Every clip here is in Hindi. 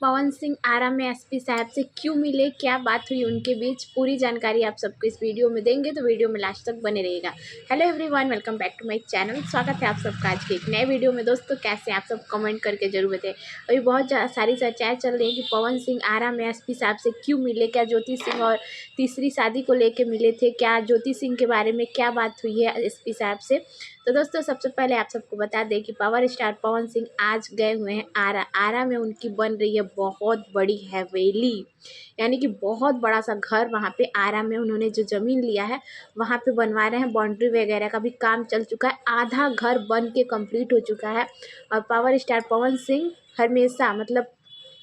पवन सिंह आरा में एसपी साहब से क्यों मिले, क्या बात हुई उनके बीच, पूरी जानकारी आप सबको इस वीडियो में देंगे, तो वीडियो में लास्ट तक बने रहेगा। Hello everyone, welcome back to my channel. स्वागत है आप सबका आज के एक नए वीडियो में। दोस्तों कैसे हैं आप सब, कमेंट करके जरूर बताएं। अभी बहुत सारी चर्चाएं चल रही है कि पवन सिंह आरा में एसपी साहब से क्यों मिले, क्या ज्योति सिंह और तीसरी शादी को लेकर मिले थे, क्या ज्योति सिंह के बारे में क्या बात हुई है एसपी साहब से। तो दोस्तों सबसे पहले आप सबको बता दें कि पावर स्टार पवन सिंह आज गए हुए हैं आरा में उनकी बन रही है बहुत बड़ी हवेली, यानी कि बहुत बड़ा सा घर वहाँ पे आरा में उन्होंने जो ज़मीन लिया है वहाँ पे बनवा रहे हैं। बाउंड्री वगैरह का भी काम चल चुका है, आधा घर बन के कंप्लीट हो चुका है। और पावर स्टार पवन सिंह हमेशा मतलब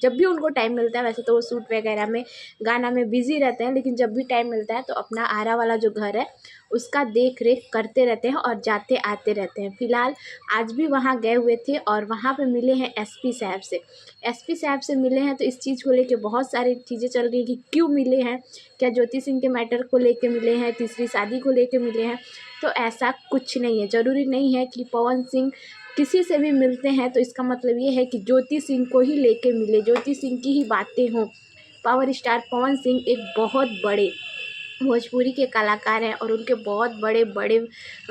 जब भी उनको टाइम मिलता है, वैसे तो वो शूट वगैरह में गाना में बिजी रहते हैं, लेकिन जब भी टाइम मिलता है तो अपना आरा वाला जो घर है उसका देख रेख करते रहते हैं और जाते आते रहते हैं। फिलहाल आज भी वहाँ गए हुए थे और वहाँ पे मिले हैं एसपी साहब से। एसपी साहब से मिले हैं तो इस चीज़ को लेके बहुत सारी चीज़ें चल रही है कि क्यों मिले हैं, क्या ज्योति सिंह के मैटर को लेके मिले हैं, तीसरी शादी को लेके मिले हैं। तो ऐसा कुछ नहीं है, ज़रूरी नहीं है कि पवन सिंह किसी से भी मिलते हैं तो इसका मतलब ये है कि ज्योति सिंह को ही लेके मिले, ज्योति सिंह की ही बातें हों। पावर स्टार पवन सिंह एक बहुत बड़े भोजपुरी के कलाकार हैं और उनके बहुत बड़े बड़े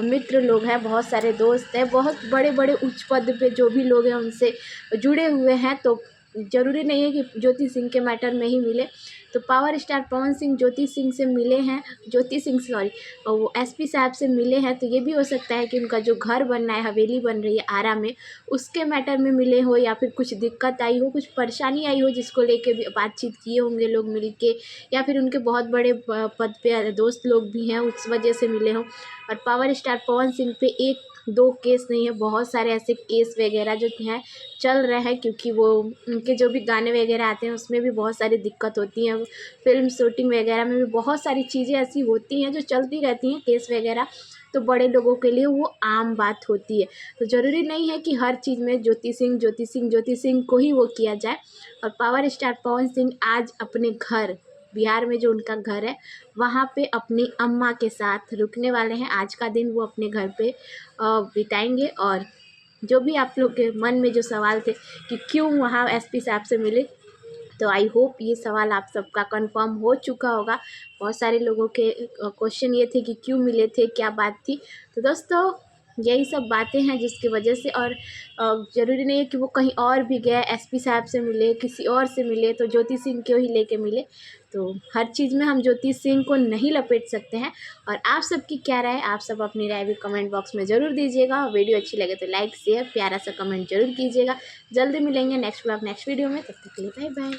मित्र लोग हैं, बहुत सारे दोस्त हैं, बहुत बड़े बड़े उच्च पद पे जो भी लोग हैं उनसे जुड़े हुए हैं। तो ज़रूरी नहीं है कि ज्योति सिंह के मैटर में ही मिले। तो पावर स्टार पवन सिंह ज्योति सिंह से मिले हैं, ज्योति सिंह सॉरी वो एसपी साहब से मिले हैं, तो ये भी हो सकता है कि उनका जो घर बन रहा है, हवेली बन रही है आरा में, उसके मैटर में मिले हो, या फिर कुछ दिक्कत आई हो, कुछ परेशानी आई हो जिसको लेके भी बातचीत किए होंगे लोग मिल के, या फिर उनके बहुत बड़े पद पे दोस्त लोग भी हैं उस वजह से मिले हों। और पावर स्टार पवन सिंह पे एक दो केस नहीं है, बहुत सारे ऐसे केस वगैरह जो हैं चल रहे हैं, क्योंकि वो उनके जो भी गाने वगैरह आते हैं उसमें भी बहुत सारी दिक्कत होती है। फिल्म शूटिंग वगैरह में भी बहुत सारी चीज़ें ऐसी होती हैं जो चलती रहती हैं, केस वगैरह। तो बड़े लोगों के लिए वो आम बात होती है। तो ज़रूरी नहीं है कि हर चीज़ में ज्योति सिंह को ही वो किया जाए। और पावर स्टार पवन सिंह आज अपने घर बिहार में जो उनका घर है वहाँ पे अपनी अम्मा के साथ रुकने वाले हैं। आज का दिन वो अपने घर पे बिताएंगे। और जो भी आप लोग के मन में जो सवाल थे कि क्यों वहाँ एसपी साहब से मिले, तो आई होप ये सवाल आप सबका कंफर्म हो चुका होगा। बहुत सारे लोगों के क्वेश्चन ये थे कि क्यों मिले थे, क्या बात थी। तो दोस्तों यही सब बातें हैं जिसकी वजह से, और ज़रूरी नहीं है कि वो कहीं और भी गए, एसपी साहब से मिले, किसी और से मिले तो ज्योति सिंह को ही लेके मिले। तो हर चीज़ में हम ज्योति सिंह को नहीं लपेट सकते हैं। और आप सबकी क्या राय, आप सब अपनी राय भी कमेंट बॉक्स में ज़रूर दीजिएगा। वीडियो अच्छी लगे तो लाइक शेयर प्यारा सा कमेंट जरूर कीजिएगा। जल्दी मिलेंगे नेक्स्ट वीडियो में, तब तक के लिए बाय बाय।